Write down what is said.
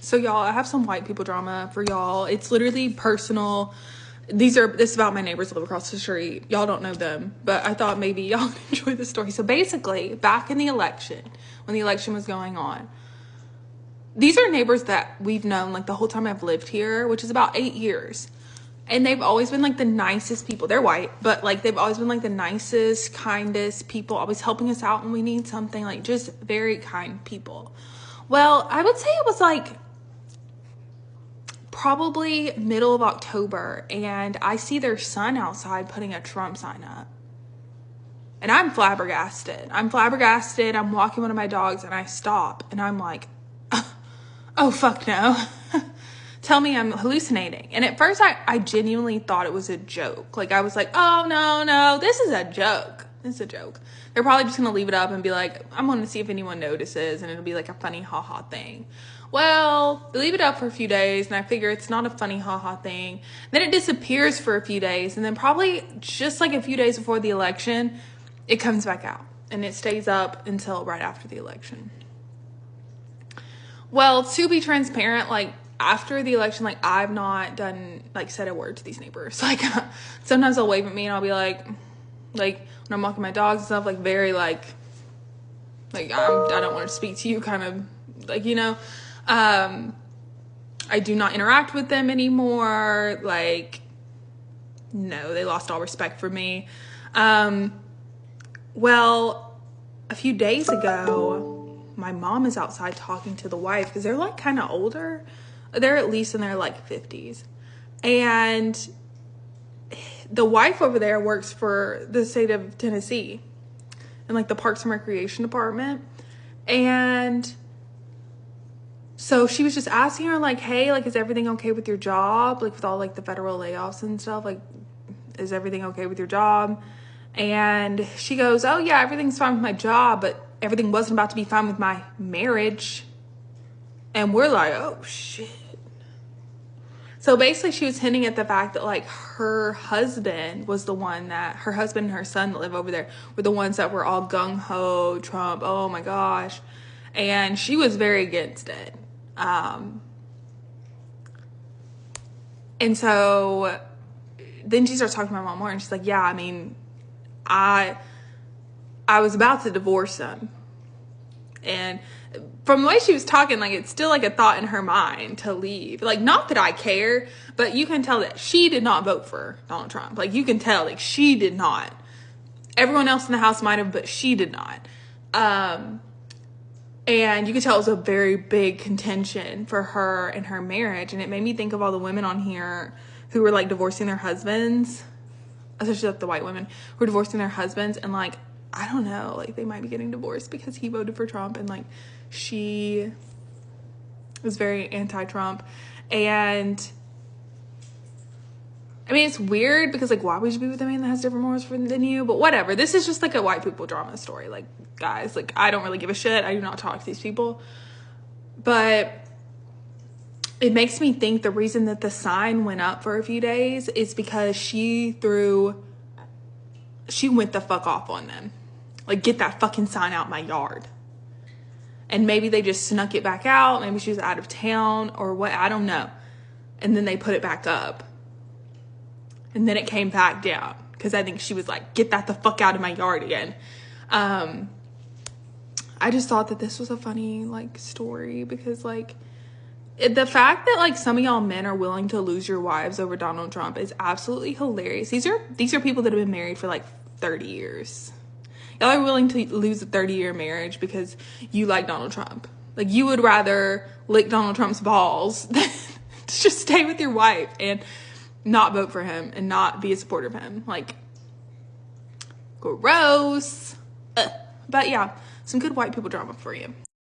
So y'all, I have some white people drama for y'all. It's literally personal. This is about my neighbors that live across the street. Y'all don't know them, but I thought maybe y'all would enjoy the story. So basically, back in the election, when the election was going on, these are neighbors that we've known like the whole time I've lived here, which is about 8 years. And they've always been like the nicest people. They're white, but like they've always been like the nicest, kindest people, always helping us out when we need something, like just very kind people. Well, I would say it was like probably middle of October, and I see their son outside putting a Trump sign up. And I'm flabbergasted. I'm walking one of my dogs and I stop and I'm like, oh, fuck no. Tell me I'm hallucinating. And at first I genuinely thought it was a joke. Like I was like, oh, no, this is a joke. They're probably just going to leave it up and be like, I'm going to see if anyone notices, and it'll be like a funny haha thing. Well, they leave it up for a few days, and I figure it's not a funny haha thing. Then it disappears for a few days, and then probably just like a few days before the election, it comes back out, and it stays up until right after the election. Well, to be transparent, like after the election, like I've not done, like said a word to these neighbors. Like sometimes they'll wave at me and I'll be like when I'm walking my dogs and stuff, like very like I don't want to speak to you kind of like, you know. I do not interact with them anymore. Like, no, they lost all respect for me. Well, a few days ago, my mom is outside talking to the wife because they're like kind of older. They're at least in their like 50s. And the wife over there works for the state of Tennessee in like the Parks and Recreation Department. And so she was just asking her like, hey, like, is everything okay with your job? Like with all like the federal layoffs and stuff, like, is everything okay with your job? And she goes, oh yeah, everything's fine with my job, but everything wasn't about to be fine with my marriage. And we're like, oh shit. So basically she was hinting at the fact that like her husband and her son that live over there were the ones that were all gung-ho Trump. Oh my gosh. And she was very against it. And so then she starts talking to my mom more, and she's like, yeah, I mean, I was about to divorce him. And from the way she was talking, like, it's still like a thought in her mind to leave. Like, not that I care, but you can tell that she did not vote for Donald Trump. Like, you can tell, like, she did not. Everyone else in the house might have, but she did not. And you could tell it was a very big contention for her and her marriage. And it made me think of all the women on here who were like divorcing their husbands, especially like the white women who were divorcing their husbands. And like, I don't know, like they might be getting divorced because he voted for Trump and like she was very anti-Trump. And I mean, it's weird because like, why would you be with a man that has different morals than you? But whatever. This is just like a white people drama story. Like, guys, like I don't really give a shit. I do not talk to these people. But it makes me think the reason that the sign went up for a few days is because she went the fuck off on them. Like, get that fucking sign out my yard. And maybe they just snuck it back out. Maybe she was out of town or what. I don't know. And then they put it back up. And then it came back down because I think she was like, get that the fuck out of my yard again. I just thought that this was a funny like story because like the fact that like some of y'all men are willing to lose your wives over Donald Trump is absolutely hilarious. These are people that have been married for like 30 years. Y'all are willing to lose a 30-year marriage because you like Donald Trump. Like you would rather lick Donald Trump's balls than to just stay with your wife and not vote for him and not be a supporter of him. Like, gross. But yeah, some good white people drama for you.